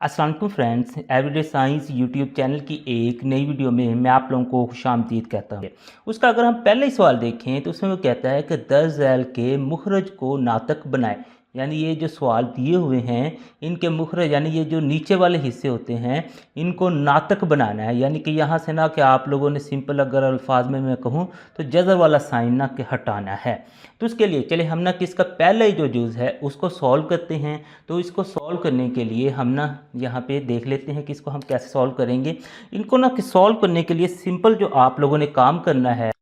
अस्सलाम वालेकुम friends, everyday science YouTube channel की एक नई वीडियो में मैं आप लोगों को खुशामदीद कहता हूँ। उसका अगर हम पहले ही सवाल देखें तो उसमें वो कहता है कि 10 झैल के मुखरज को नातक बनाए। यानी ये जो सवाल दिए हुए हैं इनके मुखरज यानी ये जो नीचे वाले हिस्से होते हैं इनको नातक बनाना है। यानी कि यहाँ से ना कि आप लोगों ने सिंपल अगर अल्फाज में मैं कहूँ तो जज़र वाला साइन ना कि हटाना है। तो उसके लिए चले हम ना कि इसका पहला ही जो जुज़ है उसको सॉल्व करते हैं। तो इसको सॉल्व करने के लिए हम ना यहाँ पे देख लेते हैं कि इसको हम कैसे सॉल्व करेंगे। इनको ना कि सॉल्व करने के लिए सिंपल जो आप लोगों ने काम करना है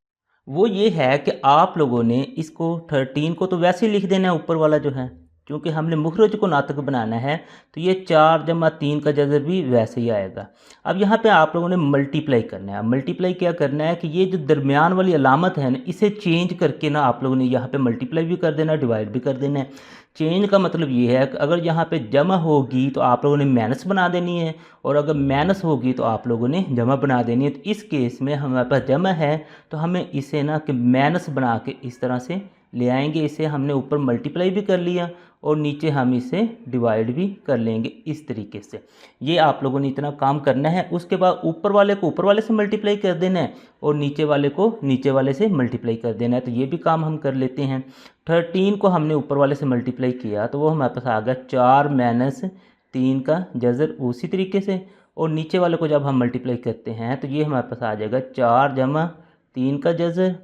वो ये है कि आप लोगों ने इसको 13 को तो वैसे ही लिख देना है ऊपर वाला जो है, क्योंकि हमने मुखरज को नातक बनाना है। तो ये 4 + 3 का जज़र भी वैसे ही आएगा। अब यहाँ पे आप लोगों ने मल्टीप्लाई करना है। मल्टीप्लाई क्या करना है कि ये जो दरमियान वाली अलामत है ना इसे चेंज करके ना आप लोगों ने यहाँ पे मल्टीप्लाई भी कर देना, डिवाइड भी कर देना है। चेंज का मतलब ये है कि अगर यहाँ पे जमा होगी तो आप लोगों ने माइनस बना देनी है, और अगर माइनस होगी तो आप लोगों ने जमा बना देनी है। तो इस केस में हमारे पास जमा है तो हमें इसे ना कि माइनस बना के इस तरह से ले आएंगे। इसे हमने ऊपर मल्टीप्लाई भी कर लिया और नीचे हम इसे डिवाइड भी कर लेंगे इस तरीके से। ये आप लोगों ने इतना काम करना है। उसके बाद ऊपर वाले को ऊपर वाले से मल्टीप्लाई कर देना है और नीचे वाले को नीचे वाले से मल्टीप्लाई कर देना है। तो ये भी काम हम कर लेते हैं। 13 को हमने ऊपर वाले से मल्टीप्लाई किया तो वो हमारे पास आ गया 4 - 3 का जज़र उसी तरीके से, और नीचे वाले को जब हम मल्टीप्लाई करते हैं तो ये हमारे पास आ जाएगा 4 - 3 का जज़र,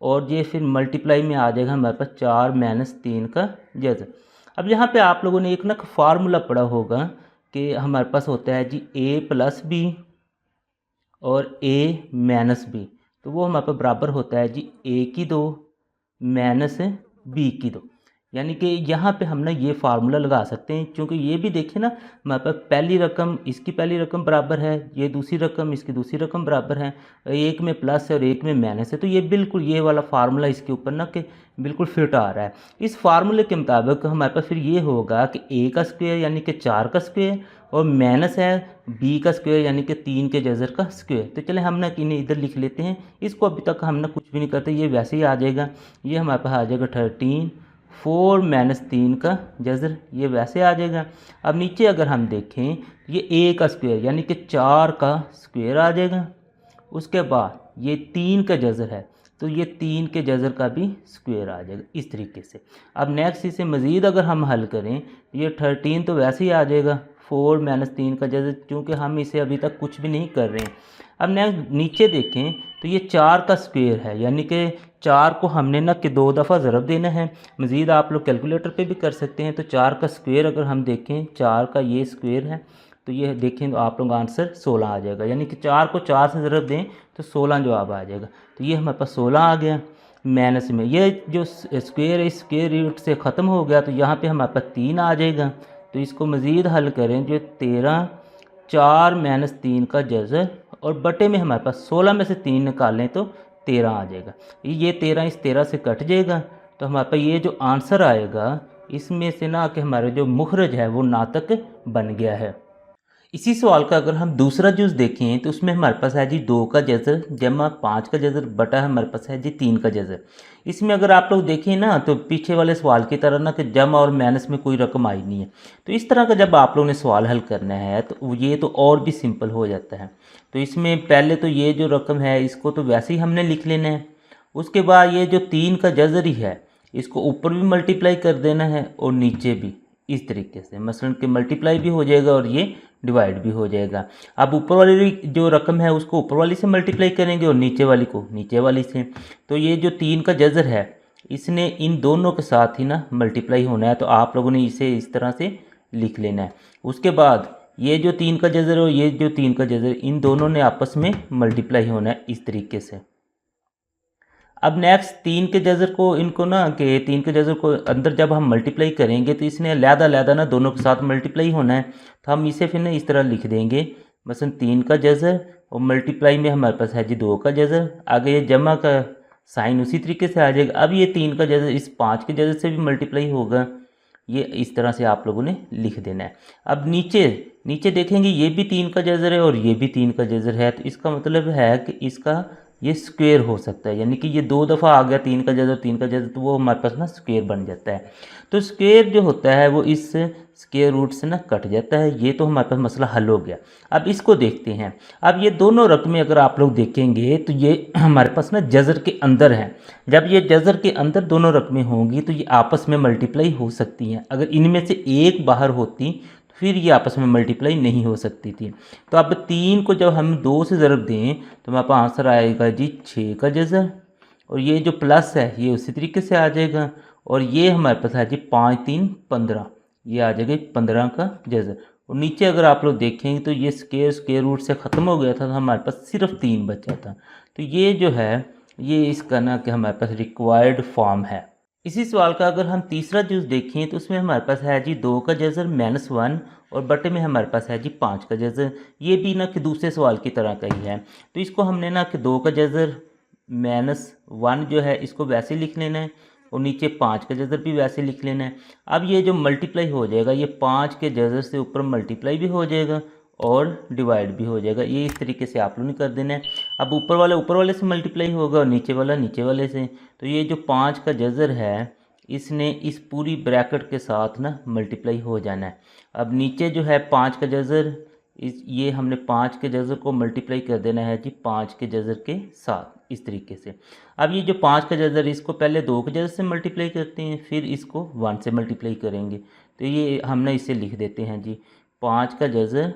और ये फिर मल्टीप्लाई में आ जाएगा हमारे पास 4 - 3 का जज़र। अब यहाँ पे आप लोगों ने एक ना फार्मूला पढ़ा होगा कि हमारे पास होता है जी a+b और a-b। तो वो हमारे पास बराबर होता है जी a² - b²। यानी कि यहाँ पे हम ना ये फार्मूला लगा सकते हैं, क्योंकि ये भी देखिए ना हमारे पास पहली रकम इसकी पहली रकम बराबर है, ये दूसरी रकम इसकी दूसरी रकम बराबर है, एक में प्लस है और एक में माइनस है। तो ये बिल्कुल ये वाला फार्मूला इसके ऊपर ना कि बिल्कुल फिट आ रहा है। इस फार्मूले के मुताबिक हमारे पास फिर ये होगा कि a का स्क्वायर यानी कि 4 का स्क्वायर, और माइनस है b का स्क्वायर यानी कि 3 के जज़र का स्क्वायर। तो चले हम ना इन्हें इधर लिख लेते हैं। इसको अभी तक हम ना कुछ भी नहीं करते, ये वैसे ही आ जाएगा। ये हमारे पास आ जाएगा 13 4 - 3 का जज़र, ये वैसे आ जाएगा। अब नीचे अगर हम देखें ये a का स्क्वायर यानी कि 4 का स्क्वायर आ जाएगा। उसके बाद ये 3 का जज़र है तो ये 3 के जज़र का भी स्क्वायर आ जाएगा इस तरीके से। अब नेक्स्ट इसे मज़ीद अगर हम हल करें ये 13 तो वैसे ही आ जाएगा 4 - 3 का जज़र, क्योंकि हम इसे अभी तक कुछ भी नहीं कर रहे हैं। अब नेक्स्ट नीचे देखें तो ये 4 का स्क्वायर है, यानी कि 4 को हमने ना कि 2 दफ़ा ज़रब देना है। मज़ीद आप लोग कैलकुलेटर पे भी कर सकते हैं। तो 4 का स्क्वायर अगर हम देखें 4 का ये स्क्वायर है तो ये देखें तो आप लोग आंसर 16 आ जाएगा। यानी कि 4 को 4 से ज़रब दें तो 16 जवाब आ जाएगा। तो ये हमारे पास 16 आ गया। माइनस में ये जो स्क्वायर है स्क्वायर रूट से ख़त्म हो गया तो यहाँ पे हमारे पास 3 आ जाएगा। तो इसको मज़ीद हल करें जो 13 4 - 3 का जज़र, और बटे में हमारे पास 16 में से 3 निकालें तो 13 आ जाएगा। ये 13 इस 13 से कट जाएगा। तो हमारे पास ये जो आंसर आएगा इसमें से ना कि हमारे जो मुखरज है वो नातक बन गया है। इसी सवाल का अगर हम दूसरा जुज़ देखें तो उसमें हमारे पास है जी 2 का जज़र जमा 5 का जज़र बटा हमारे पास है जी 3 का जज़र। इसमें अगर आप लोग देखें ना तो पीछे वाले सवाल की तरह ना कि जमा और माइनस में कोई रकम आई नहीं है। तो इस तरह का जब आप लोगों ने सवाल हल करना है तो ये तो और भी सिंपल हो जाता है। तो इसमें पहले तो ये जो रकम है इसको तो वैसे ही हमने लिख लेना है। उसके बाद ये जो 3 का जज़र ही है इसको ऊपर भी मल्टीप्लाई कर देना है और नीचे भी इस तरीके से, मसलन कि मल्टीप्लाई भी हो जाएगा और ये डिवाइड भी हो जाएगा। अब ऊपर वाली जो रकम है उसको ऊपर वाली से मल्टीप्लाई करेंगे और नीचे वाली को नीचे वाली से। तो ये जो 3 का जज़र है इसने इन दोनों के साथ ही ना मल्टीप्लाई होना है। तो आप लोगों ने इसे इस तरह से लिख लेना है। उसके बाद ये जो 3 का जज़र और ये जो 3 का जज़र इन दोनों ने आपस में मल्टीप्लाई होना है इस तरीके से। अब नेक्स्ट 3 के जज़र को इनको ना कि 3 के जज़र को अंदर जब हम मल्टीप्लाई करेंगे तो इसने अलहदा ना दोनों के साथ मल्टीप्लाई होना है। तो हम इसे फिर ना इस तरह लिख देंगे, मसलन 3 का जज़र और मल्टीप्लाई में हमारे पास है जी 2 का जज़र। आगे ये जमा का साइन उसी तरीके से आ जाएगा। अब ये 3 का जज़र इस 5 के जज़र से भी मल्टीप्लाई होगा। ये इस तरह से आप लोगों ने लिख देना है। अब नीचे नीचे देखेंगे ये भी 3 का जज़र है और ये भी 3 का जज़र है। तो इसका मतलब है कि इसका ये स्क्वेयर हो सकता है, यानी कि ये 2 दफ़ा आ गया 3 का जज़र 3 का जज़र, तो वो हमारे पास ना स्क्वेयर बन जाता है। तो स्क्वेयर जो होता है वो इस स्क्वेयर रूट से ना कट जाता है। ये तो हमारे पास मसला हल हो गया। अब इसको देखते हैं। अब ये दोनों रकमें अगर आप लोग देखेंगे तो ये हमारे पास ना जज़र के अंदर हैं। जब ये जज़र के अंदर दोनों रकमें होंगी तो ये आपस में मल्टीप्लाई हो सकती हैं। अगर इनमें से एक बाहर होती तो फिर ये आपस में मल्टीप्लाई नहीं हो सकती थी। तो अब 3 को जब हम 2 से ज़रब दें तो हमारे पास आंसर आएगा जी 6 का जज़र, और ये जो प्लस है ये उसी तरीके से आ जाएगा, और ये हमारे पास है जी 5 3 15, ये आ जाएगा 15 का जज़र। और नीचे अगर आप लोग देखेंगे तो ये स्क्वेयर रूट से ख़त्म हो गया था, तो हमारे पास सिर्फ 3 बचा था। तो ये जो है ये इसका ना कि हमारे पास रिक्वायर्ड फॉर्म है। इसी सवाल का अगर हम तीसरा जुज़ देखें तो उसमें हमारे पास है जी 2 का जज़र -1, और बटे में हमारे पास है जी 5 का जज़र। ये भी ना कि दूसरे सवाल की तरह का ही है। तो इसको हमने ना कि 2 का जज़र -1 जो है इसको वैसे लिख लेना है, और नीचे 5 का जज़र भी वैसे लिख लेना है। अब ये जो मल्टीप्लाई हो जाएगा ये 5 के जज़र से ऊपर मल्टीप्लाई भी हो जाएगा और डिवाइड भी हो जाएगा। ये इस तरीके से आप लोगों ने कर देना है। अब ऊपर वाले से मल्टीप्लाई होगा और नीचे वाले से। तो ये जो 5 का जज़र है इसने इस पूरी ब्रैकेट के साथ ना मल्टीप्लाई हो जाना है। अब नीचे जो है 5 का जज़र, ये हमने 5 के जज़र को मल्टीप्लाई कर देना है जी 5 के जज़र के साथ, इस तरीके से। अब ये जो 5 का जज़र इसको पहले 2 के जज़र से मल्टीप्लाई करते हैं, फिर इसको 1 से मल्टीप्लाई करेंगे। तो ये हमने इसे लिख देते हैं जी 5 का जज़र,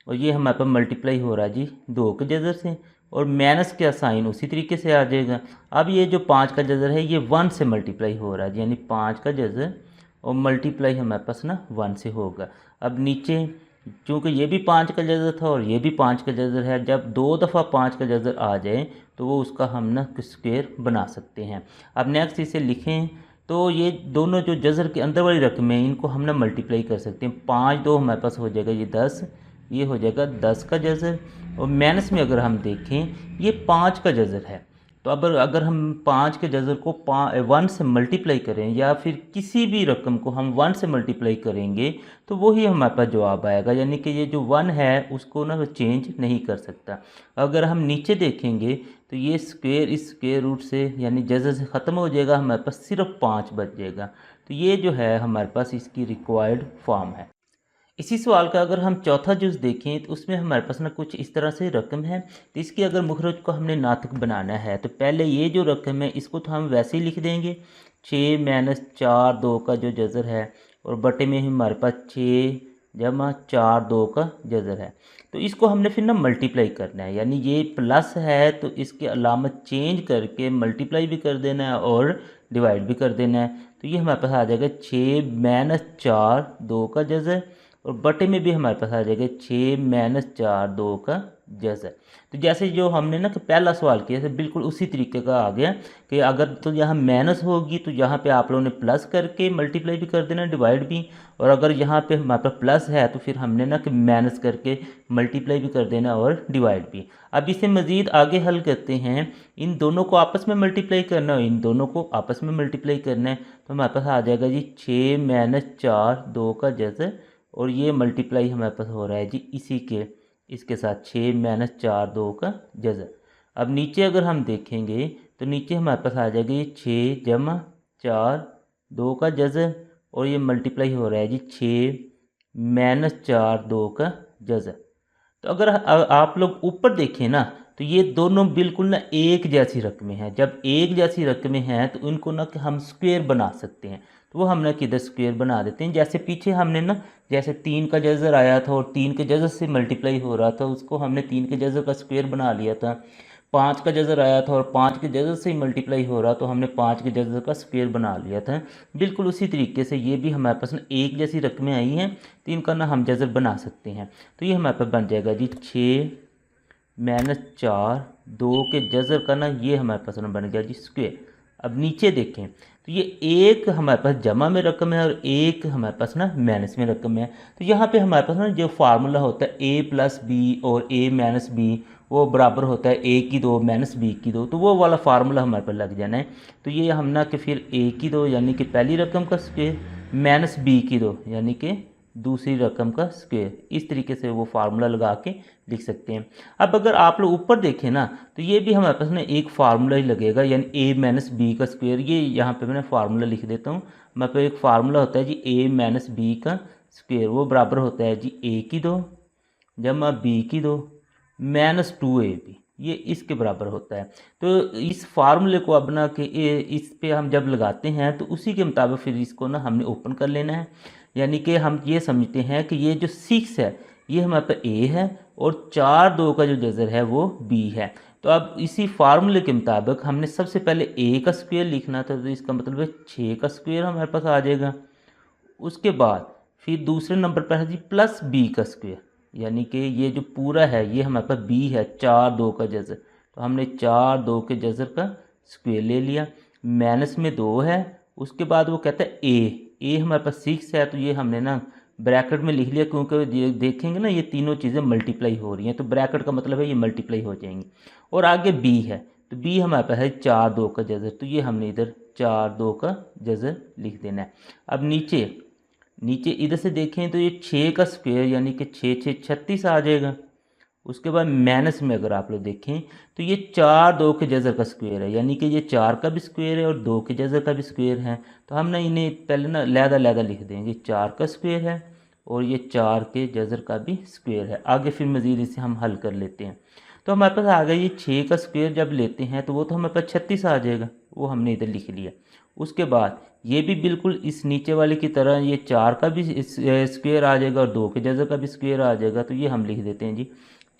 और ये हमारे पास मल्टीप्लाई हो रहा है जी 2 के जज़र से, और माइनस का साइन उसी तरीके से आ जाएगा। अब ये जो 5 का जज़र है ये 1 से मल्टीप्लाई हो रहा है, यानी 5 का जज़र और मल्टीप्लाई हमारे पास ना 1 से होगा। अब नीचे चूँकि ये भी 5 का जज़र था और ये भी 5 का जज़र है, जब 2 दफ़ा 5 का जज़र आ जाए तो वो उसका हम ना स्क्वेयर बना सकते हैं। अब नेक्स्ट इसे लिखें तो ये दोनों जो जज़र के अंदर वाली रकमें हैं इनको हम ना मल्टीप्लाई कर सकते हैं। 5 2 हमारे पास हो जाएगा ये 10, ये हो जाएगा 10 का जज़र, और माइनस में अगर हम देखें ये 5 का जज़र है। तो अब अगर हम 5 के जज़र को 1 से मल्टीप्लाई करें या फिर किसी भी रकम को हम 1 से मल्टीप्लाई करेंगे तो वही हमारे पास जवाब आएगा, यानी कि ये जो 1 है उसको ना चेंज नहीं कर सकता। अगर हम नीचे देखेंगे तो ये स्क्वेयर इस स्क्वेयर रूट से यानी जज़र से ख़त्म हो जाएगा, हमारे पास सिर्फ 5 बच जाएगा। तो ये जो है हमारे पास इसकी रिक्वायर्ड फॉर्म है। इसी सवाल का अगर हम चौथा जुज़ देखें तो उसमें हमारे पास ना कुछ इस तरह से रकम है। तो इसकी अगर मुखरज को हमने नातक बनाना है तो पहले ये जो रकम है इसको तो हम वैसे ही लिख देंगे 6 - 4 2 का जो जज़र है, और बटे में हमारे पास 6 जमा 4 2 का जज़र है। तो इसको हमने फिर ना मल्टीप्लाई करना है, यानी ये प्लस है तो इसकी अलामत चेंज करके मल्टीप्लाई भी कर देना है और डिवाइड भी कर देना है। तो ये हमारे पास आ जाएगा 6 - 4 2 का जज़र, और बटे में भी हमारे पास आ जाएगा 6 - 4 2 का जज़र। तो जैसे जो हमने ना कि पहला सवाल किया था बिल्कुल उसी तरीके का आ गया कि अगर तो यहाँ माइनस होगी तो यहाँ पे आप लोगों ने प्लस करके मल्टीप्लाई भी कर देना, डिवाइड भी, और अगर यहाँ पे हमारे पास प्लस है तो फिर हमने ना कि माइनस करके मल्टीप्लाई भी कर देना और डिवाइड भी। अब इसे मज़ीद आगे हल करते हैं, इन दोनों को आपस में मल्टीप्लाई करना है, इन दोनों को आपस में मल्टीप्लाई करना है। तो हमारे पास आ जाएगा जी 6 - 4 2 का जज़र, और ये मल्टीप्लाई हमारे पास हो रहा है जी इसी के इसके साथ 6 - 4 2 का जज़र। अब नीचे अगर हम देखेंगे तो नीचे हमारे पास आ जाएगा ये 6 जमा 4 2 का जज़र, और ये मल्टीप्लाई हो रहा है जी 6 - 4 2 का जज़र। तो अगर आप लोग ऊपर देखें ना तो ये दोनों बिल्कुल ना एक जैसी रकमें हैं। जब एक जैसी रकमें हैं तो इनको ना कि हम स्क्वेयर बना सकते हैं, तो वो हम ना किधर स्क्वेयर बना देते हैं। जैसे पीछे हमने ना जैसे 3 का जज़र आया था और 3 के जज़र से मल्टीप्लाई हो रहा था, उसको हमने 3 के जज़र का स्क्वेयर बना लिया था। 5 का जज़र आया था और 5 के जज़र से ही मल्टीप्लाई हो रहा तो हमने 5 के जज़र का स्क्वेयर बना लिया था। बिल्कुल उसी तरीके से ये भी हमारे पास ना एक जैसी रकमें आई हैं तो इनका ना हम जज़र बना सकते हैं। तो ये हमारे पास बन जाएगा जी 6 - 4 2 के जज़र का ना ये हमारे पास ना बन गया जी स्क्वेयर। अब नीचे देखें तो ये एक हमारे पास जमा में रकम है और एक हमारे पास ना माइनस में रकम है। तो यहाँ पे हमारे पास ना जो फार्मूला होता है a+b और a-b वो बराबर होता है a की 2 - b की 2, तो वो वाला फार्मूला हमारे पास लग जाना है। तो ये हम ना कि फिर a की 2 यानी कि पहली रकम का स्क्वेयर -b की 2 यानी कि दूसरी रकम का स्क्वायर। इस तरीके से वो फार्मूला लगा के लिख सकते हैं। अब अगर आप लोग ऊपर देखें ना तो ये भी हमारे पास ना एक फार्मूला ही लगेगा, यानी ए माइनस बी का स्क्वायर। ये यहाँ पे मैंने फार्मूला लिख देता हूँ। हमारे पास एक फार्मूला होता है जी ए माइनस बी का स्क्वायर, वो बराबर होता है जी ए की 2 जमा बी की 2 माइनस 2ab, ये इसके बराबर होता है। तो इस फार्मूले को अब ना कि इस पे हम जब लगाते हैं तो उसी के मुताबिक फिर इसको ना हमने ओपन कर लेना है। यानी कि हम ये समझते हैं कि ये जो 6 है ये हमारे पास ए है और 4 2 का जो जज़र है वो बी है। तो अब इसी फार्मूले के मुताबिक हमने सबसे पहले ए का स्क्वायर लिखना था, तो इसका मतलब है 6 का स्क्वायर हमारे पास आ जाएगा। उसके बाद फिर दूसरे नंबर पर है जी प्लस बी का स्क्वायर, यानी कि ये जो पूरा है ये हमारे पास बी है 4 2 का जज़र, तो हमने 4 2 के जज़र का स्क्वायर ले लिया। माइनस में 2 है, उसके बाद वो कहता है ए हमारे पास 6 है, तो ये हमने ना ब्रैकेट में लिख लिया, क्योंकि देखेंगे ना ये तीनों चीज़ें मल्टीप्लाई हो रही हैं, तो ब्रैकेट का मतलब है ये मल्टीप्लाई हो जाएंगी। और आगे बी है, तो बी हमारे पास है 4 2 का जज़र, तो ये हमने इधर 4 2 का जज़र लिख देना है। अब नीचे इधर से देखें तो ये 6 का स्क्वायर यानी कि 6 6 36 आ जाएगा। उसके बाद माइनस में अगर आप लोग देखें तो ये 4 2 के जज़र का स्क्वायर है, यानी कि ये 4 का भी स्क्वायर है और 2 के जज़र का भी स्क्वायर है। तो हम ना इन्हें पहले ना लहदा लिख देंगे, 4 का स्क्वायर है और ये 4 के जज़र का भी स्क्वायर है। आगे फिर मज़ीद इसे हम हल कर लेते हैं। तो हमारे पास आ गया ये 6 का स्क्वायर जब लेते हैं तो वो तो हमारे पास 36 आ जाएगा, वो हमने इधर लिख लिया। उसके बाद ये भी बिल्कुल इस नीचे वाले की तरह ये 4 का भी स्क्वायर आ जाएगा और 2 के जज़र का भी स्क्वायर आ जाएगा, तो ये हम लिख देते हैं जी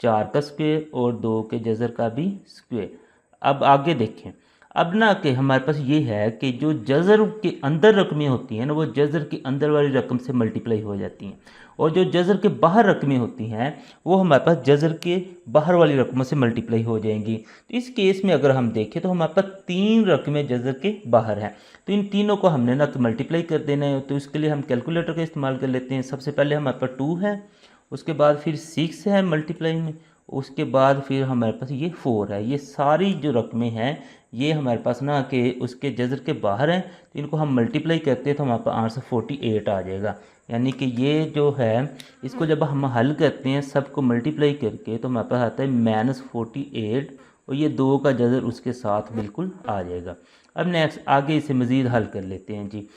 4 का स्क्वायर और 2 के जज़र का भी स्क्वायर। अब आगे देखें, अब ना कि हमारे पास ये है कि जो जज़र के अंदर रकमें होती हैं ना वो जज़र के अंदर वाली रकम से मल्टीप्लाई हो जाती हैं, और जो जज़र के बाहर रकमें होती हैं वो हमारे पास जज़र के बाहर वाली रकमों से मल्टीप्लाई हो जाएंगी। तो इस केस में अगर हम देखें तो हमारे पास 3 रकमें जज़र के बाहर हैं, तो इन तीनों को हमने ना मल्टीप्लाई कर देना है। तो इसके लिए हम कैलकुलेटर का इस्तेमाल कर लेते हैं। सबसे पहले हमारे पास 2 है, उसके बाद फिर 6 है मल्टीप्लाई में, उसके बाद फिर हमारे पास ये 4 है। ये सारी जो रकमें हैं ये हमारे पास ना कि उसके जज़र के बाहर हैं, तो इनको हम मल्टीप्लाई करते हैं तो हमारे पास आंसर 48 आ जाएगा। यानी कि ये जो है इसको जब हम हल करते हैं सबको मल्टीप्लाई करके तो हमारे पास आता है -48 और ये 2 का जज़र उसके साथ बिल्कुल आ जाएगा। अब नेक्स्ट आगे इसे मज़ीद हल कर लेते हैं जी।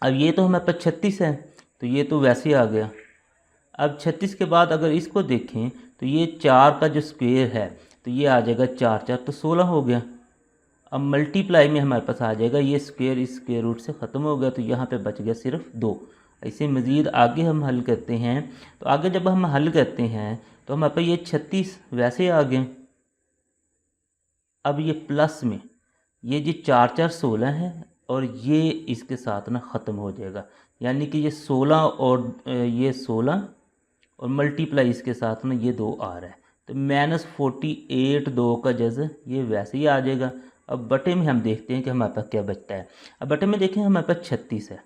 अब ये तो हमारे पास 36 है, तो ये तो वैसे ही आ गया। अब 36 के बाद अगर इसको देखें तो ये 4 का जो स्क्वायर है तो ये आ जाएगा 4 4 तो 16 हो गया। अब मल्टीप्लाई में हमारे पास आ जाएगा ये स्क्वायर इस स्क्वायर रूट से ख़त्म हो गया, तो यहाँ पे बच गया सिर्फ 2। ऐसे मज़ीद आगे हम हल करते हैं, तो आगे जब हम हल करते हैं तो हमारे पास ये 36 वैसे आ गए। अब ये प्लस में ये जी 4 4 16 है और ये इसके साथ ना ख़त्म हो जाएगा, यानी कि ये 16 और ये 16 और मल्टीप्लाई इसके साथ ना ये 2 आ रहा है, तो -48 2 का जज़र ये वैसे ही आ जाएगा। अब बटे में हम देखते हैं कि हमारे पास क्या बचता है। अब बटे में देखें हमारे पास 36 है,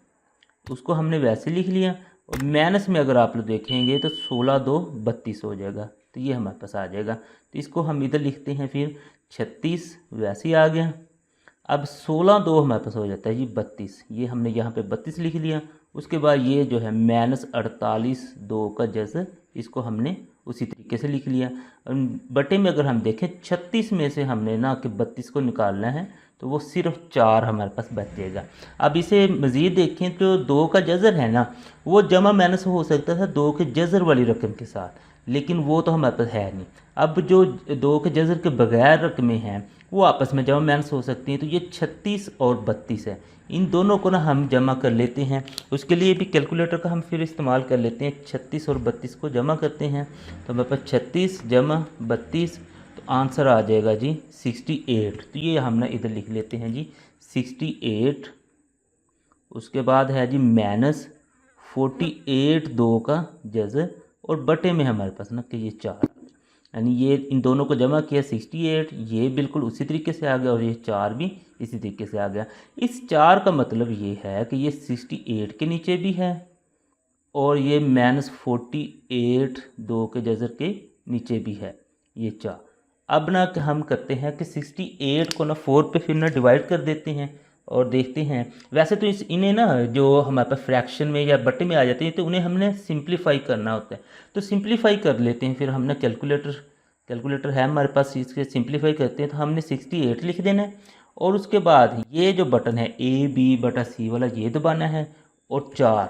तो उसको हमने वैसे लिख लिया, और माइनस में अगर आप लोग देखेंगे तो 16 2 32 हो जाएगा, तो ये हमारे पास आ जाएगा। तो इसको हम इधर लिखते हैं, फिर 36 वैसे ही आ गया। अब 16 2 हमारे पास हो जाता है जी 32, ये हमने यहाँ पे 32 लिख लिया। उसके बाद ये जो है -48 2 का जज़र इसको हमने उसी तरीके से लिख लिया। बटे में अगर हम देखें 36 में से हमने ना कि 32 को निकालना है, तो वो सिर्फ 4 हमारे पास बच जाएगा। अब इसे मज़ीद देखें तो 2 का जज़र है ना वो जमा माइनस हो सकता था 2 के जज़र वाली रकम के साथ, लेकिन वो तो हमारे पास है नहीं। अब जो 2 के जज़र के बगैर रकमें हैं वो आपस में जमा माइनस हो सकती हैं, तो ये 36 और 32 है, इन दोनों को ना हम जमा कर लेते हैं। उसके लिए भी कैलकुलेटर का हम फिर इस्तेमाल कर लेते हैं। 36 और 32 को जमा करते हैं तो हमारे पास 36 जमा 32, तो आंसर आ जाएगा जी 68। तो ये हम ना इधर लिख लेते हैं जी 68। उसके बाद है जी -48 2 का जज़र, और बटे में हमारे पास ना कि ये 4, यानी ये इन दोनों को जमा किया 68, ये बिल्कुल उसी तरीके से आ गया और ये 4 भी इसी तरीके से आ गया। इस 4 का मतलब ये है कि ये 68 के नीचे भी है और ये -48 2 के जज़र के नीचे भी है ये 4। अब ना कि हम करते हैं कि 68 को ना 4 पे फिर ना डिवाइड कर देते हैं, और देखते हैं। वैसे तो इन्हें ना जो हमारे पास फ्रैक्शन में या बटे में आ जाते हैं तो उन्हें हमने सिंप्लीफाई करना होता है। तो सिंप्लीफाई कर लेते हैं, फिर हमने कैलकुलेटर है हमारे पास, इसके सिंप्लीफाई करते हैं तो हमने 68 लिख देना है। और उसके बाद ये जो बटन है A/B/C वाला ये दबाना है और 4,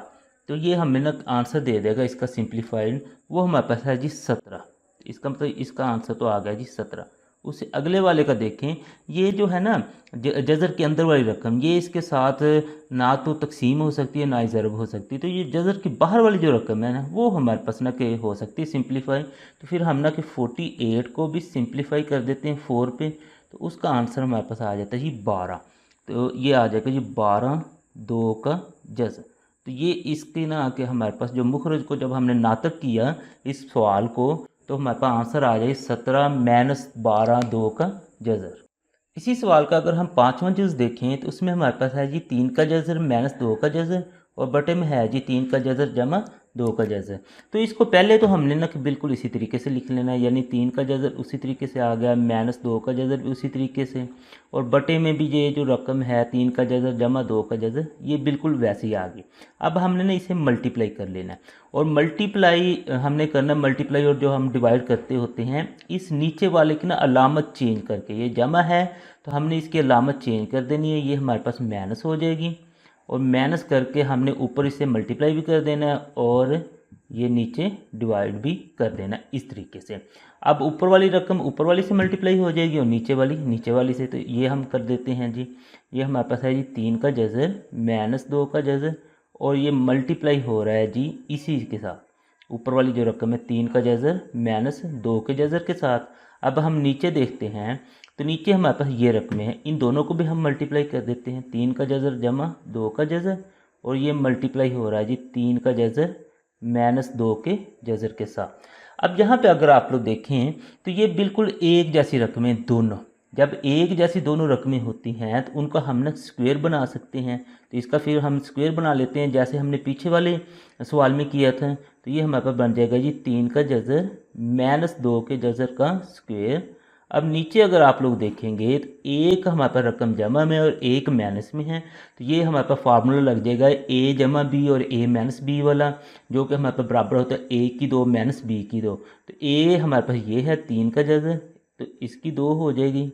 तो ये हमें ना आंसर दे देगा इसका सिंप्लीफाइड, वो हमारे पास है जी 17। इसका मतलब इसका आंसर तो आ गया जी 17। उससे अगले वाले का देखें, ये जो है ना जज़र के अंदर वाली रकम, ये इसके साथ ना तो तकसीम हो सकती है ना ही ज़रब हो सकती है। तो ये जज़र की बाहर वाली जो रकम है ना वो हमारे पास ना कि हो सकती है सिंप्लीफाई। तो फिर हम ना कि 48 को भी सिंप्लीफाई कर देते हैं 4 पे, तो उसका आंसर हमारे पास आ जाता है जी 12। तो ये आ जाएगा जी 12 2 का जज़र। तो ये इसके ना कि हमारे पास जो मुखरज को जब हमने नातक किया इस सवाल को, तो हमारे पास आंसर आ जाए 17 - 12 2 का जज़र। इसी सवाल का अगर हम पाँचवां जुज़ देखें तो उसमें हमारे पास है जी 3 का जज़र - 2 का जज़र, और बटे में है जी 3 का जज़र जमा 2 का जज़र। तो इसको पहले तो हमने ना कि बिल्कुल इसी तरीके से लिख लेना है, यानी 3 का जज़र उसी तरीके से आ गया, -2 का जज़र भी उसी तरीके से, और बटे में भी ये जो रकम है 3 का जज़र जमा 2 का जज़र ये बिल्कुल वैसे ही आ गई। अब हमने ना इसे मल्टीप्लाई कर लेना है, और मल्टीप्लाई हमने करना, मल्टीप्लाई और जो हम डिवाइड करते होते हैं इस नीचे वाले की ना अलामत चेंज करके, ये जमा है तो हमने इसकी अलामत चेंज कर देनी है, ये हमारे पास माइनस हो जाएगी, और माइनस करके हमने ऊपर इसे मल्टीप्लाई भी कर देना है और ये नीचे डिवाइड भी कर देना इस तरीके से। अब ऊपर वाली रकम ऊपर वाली से मल्टीप्लाई हो जाएगी और नीचे वाली से, तो ये हम कर देते हैं जी। ये हमारे पास है जी 3 का जज़र - 2 का जज़र, और ये मल्टीप्लाई हो रहा है जी इसी के साथ, ऊपर वाली जो रकम है 3 का जज़र - 2 के जज़र के साथ। अब हम नीचे देखते हैं तो नीचे हमारे पास ये रकमें हैं, इन दोनों को भी हम मल्टीप्लाई कर देते हैं, 3 का जज़र जमा 2 का जज़र, और ये मल्टीप्लाई हो रहा है जी 3 का जज़र - 2 के जज़र के साथ। अब यहाँ पे अगर आप लोग देखें तो ये बिल्कुल एक जैसी रकमें दोनों, जब एक जैसी दोनों रकमें होती हैं तो उनका हम ना स्क्वायर बना सकते हैं। तो इसका फिर हम स्क्वायर बना लेते हैं, जैसे हमने पीछे वाले सवाल में किया था। तो ये हमारे पास बन जाएगा जी 3 का जज़र - 2 के जज़र का स्क्वायर। अब नीचे अगर आप लोग देखेंगे तो एक हमारे पास रकम जमा में और एक माइनस में है, तो ये हमारे पास फार्मूला लग जाएगा a जमा b और a माइनस बी वाला, जो कि हमारे पास बराबर होता है a की 2 माइनस b की 2। तो a हमारे पास ये है 3 का जज़र, तो इसकी 2 हो जाएगी,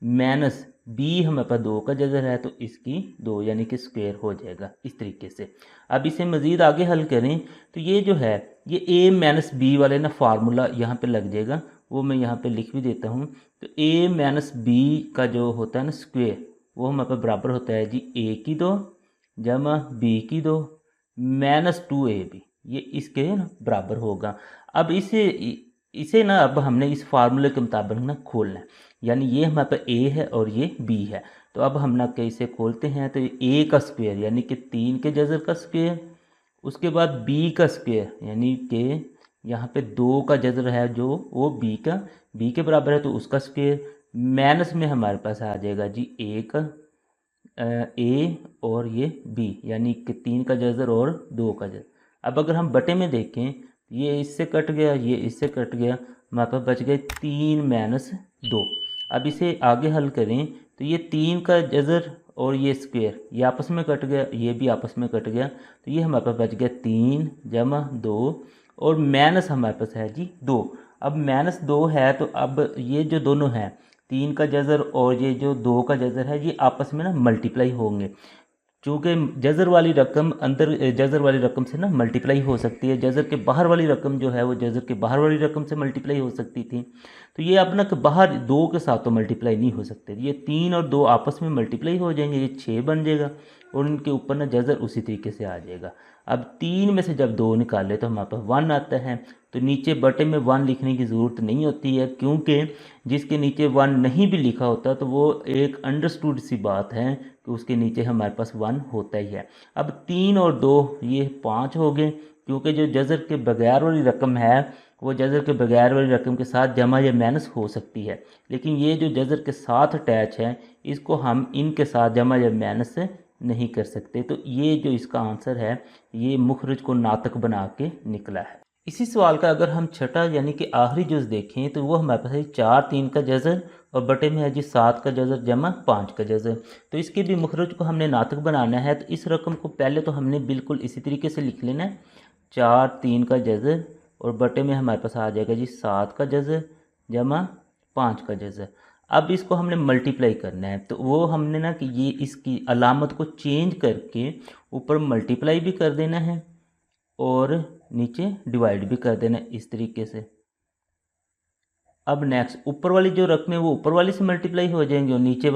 माइनस b हमारे पास 2 का जज़र है तो इसकी 2, यानी कि स्क्वायर हो जाएगा इस तरीके से। अब इसे मज़ीद आगे हल करें तो ये जो है ये a माइनस बी वाले ना फार्मूला यहाँ पे लग जाएगा, वो मैं यहाँ पे लिख भी देता हूँ। तो a माइनस बी का जो होता है ना स्क्वायर, वो हमारे पास बराबर होता है जी a की 2 जमा b की 2 माइनस 2ab, ये इसके ना बराबर होगा। अब इसे ना अब हमने इस फार्मूले के मुताबिक ना खोलना है, यानी ये हमारे पास a है और ये b है। तो अब हम ना के इसे खोलते हैं, तो a का स्क्वायर यानी कि 3 के जज़र का स्क्वायर, उसके बाद b का स्क्वायर यानी कि यहाँ पे 2 का जज़र है जो वो b के बराबर है तो उसका स्क्वायर, माइनस में हमारे पास आ जाएगा जी a और ये b, यानी कि 3 का जज़र और 2 का जज़र। अब अगर हम बटे में देखें, ये इससे कट गया, ये इससे कट गया, हमारे पास बच गए 3 माइनस 2। अब इसे आगे हल करें तो ये 3 का जज़र और ये स्क्वायर ये आपस में कट गया, ये भी आपस में कट गया, तो ये हमारे पास बच गया 3 जमा 2, और माइनस हमारे पास है जी 2। अब माइनस 2 है तो अब ये जो दोनों हैं 3 का जज़र और ये जो 2 का जज़र है ये आपस में ना मल्टीप्लाई होंगे, चूँकि जज़र वाली रकम अंदर जज़र वाली रकम से ना मल्टीप्लाई हो सकती है, जज़र के बाहर वाली रकम जो है वो जज़र के बाहर वाली रकम से मल्टीप्लाई हो सकती थी। तो ये अब ना कि बाहर 2 के साथ तो मल्टीप्लाई नहीं हो सकते, ये 3 और 2 आपस में मल्टीप्लाई हो जाएंगे, ये 6 बन जाएगा, और इनके ऊपर ना जज़र उसी तरीके से आ जाएगा। अब 3 में से जब 2 निकाले तो हमारे पास 1 आता है, तो नीचे बटे में 1 लिखने की ज़रूरत नहीं होती है, क्योंकि जिसके नीचे 1 नहीं भी लिखा होता तो वो एक अंडरस्टूड सी बात है कि उसके नीचे हमारे पास 1 होता ही है। अब 3 और 2 ये 5 हो गए, क्योंकि जो जज़र के बगैर वाली रकम है वो जज़र के बगैर वाली रकम के साथ जमा या माइनस हो सकती है, लेकिन ये जो जज़र के साथ अटैच है इसको हम इनके साथ जमा या माइनस नहीं कर सकते। तो ये जो इसका आंसर है ये मुखरज को नातक बना के निकला है। इसी सवाल का अगर हम छठा यानी कि आखिरी जुज़ देखें तो वो हमारे पास है 4 3 का जज़र और बटे में है जी 7 का जज़र जमा 5 का जज़र। तो इसके भी मुखरज को हमने नातक बनाना है, तो इस रकम को पहले तो हमने बिल्कुल इसी तरीके से लिख लेना है, 4 3 का जज़र और बटे में हमारे पास आ जाएगा जी 7 का जज़र जमा 5 का जज़र। अब इसको हमने मल्टीप्लाई करना है, तो वो हमने ना कि ये इसकी अलामत को चेंज करके ऊपर मल्टीप्लाई भी कर देना है और नीचे डिवाइड भी कर देना है इस तरीके से। अब नेक्स्ट ऊपर वाली जो रकम है वो ऊपर वाली से मल्टीप्लाई हो जाएंगे और नीचे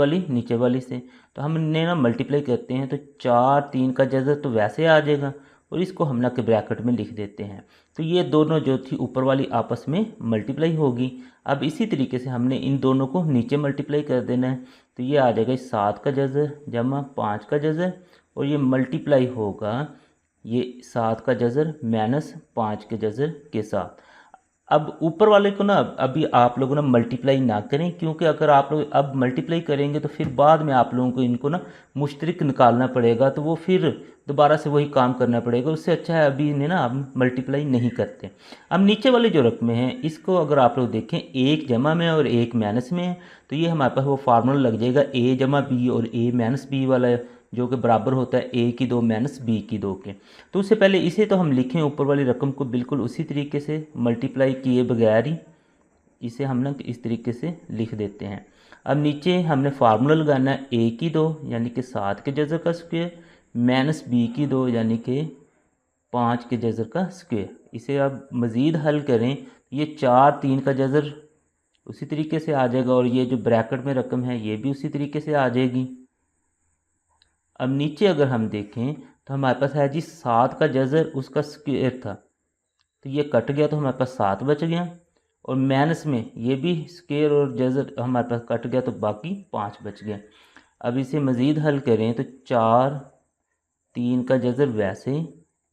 वाली से। तो हमने ना मल्टीप्लाई करते हैं तो 4 3 का जज़र तो वैसे आ जाएगा और इसको हम ना के ब्रैकेट में लिख देते हैं। तो ये दोनों जो थी ऊपर वाली आपस में मल्टीप्लाई होगी। अब इसी तरीके से हमने इन दोनों को नीचे मल्टीप्लाई कर देना है, तो ये आ जाएगा 7 का जज़र जमा 5 का जज़र और ये मल्टीप्लाई होगा ये 7 का जज़र माइनस 5 के जज़र के साथ। अब ऊपर वाले को ना अभी आप लोगों ना मल्टीप्लाई ना करें, क्योंकि अगर आप लोग अब मल्टीप्लाई करेंगे तो फिर बाद में आप लोगों को इनको ना मुश्तरक निकालना पड़ेगा, तो वो फिर दोबारा से वही काम करना पड़ेगा। उससे अच्छा है अभी इन्हें ना आप मल्टीप्लाई नहीं करते। अब नीचे वाले जो रकमें हैं इसको अगर आप लोग देखें एक जमा में और एक माइनस में है, तो ये हमारे पास वो फार्मूला लग जाएगा ए जमा बी और ए माइनस बी वाला, जो कि बराबर होता है ए की 2 माइनस बी की 2 के। तो उससे पहले इसे तो हम लिखें ऊपर वाली रकम को बिल्कुल उसी तरीके से मल्टीप्लाई किए बगैर ही इसे हम ना इस तरीके से लिख देते हैं। अब नीचे हमने फार्मूला लगाना है ए की 2 यानी कि 7 के जज़र का स्क्वायर माइनस बी की 2 यानी कि 5 के जज़र का स्क्वायर। इसे अब मज़ीद हल करें, ये 4 3 का जज़र उसी तरीके से आ जाएगा और ये जो ब्रैकेट में रकम है ये भी उसी तरीके से आ जाएगी। अब नीचे अगर हम देखें तो हमारे पास है जी 7 का जज़र उसका स्क्वायर था, तो ये कट गया तो हमारे पास 7 बच गया और माइनस में ये भी स्क्वायर और जज़र हमारे पास कट गया तो बाकी 5 बच गया। अब इसे मज़ीद हल करें तो 4 3 का जज़र वैसे,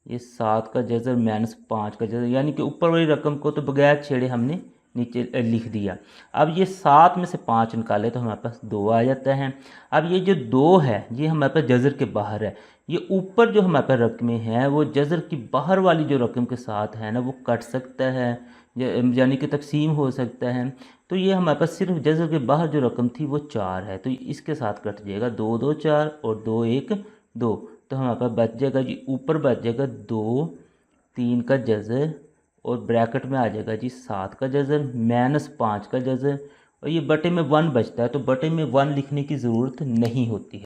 ये 7 का जज़र माइनस 5 का जज़र, यानी कि ऊपर वाली रकम को तो बगैर छेड़े हमने नीचे लिख दिया। अब ये 7 में से 5 निकाले तो हमारे पास 2 आ जाता है। अब ये जो 2 है ये हमारे पास जज़र के बाहर है, ये ऊपर जो हमारे पास रकमें हैं वो जज़र की बाहर वाली जो रकम के साथ है ना वो कट सकता है, यानी कि तकसीम हो सकता है। तो ये हमारे पास सिर्फ जज़र के बाहर जो रकम थी वो 4 है, तो इसके साथ कट जाएगा 2 2 4 और 2 1 2। तो हमारे पास बच जाएगा जी ऊपर बच जाएगा 2 3 का जज़र और ब्रैकेट में आ जाएगा जी 7 का जज़र माइनस 5 का जज़र और ये बटे में 1 बचता है, तो बटे में 1 लिखने की ज़रूरत नहीं होती है।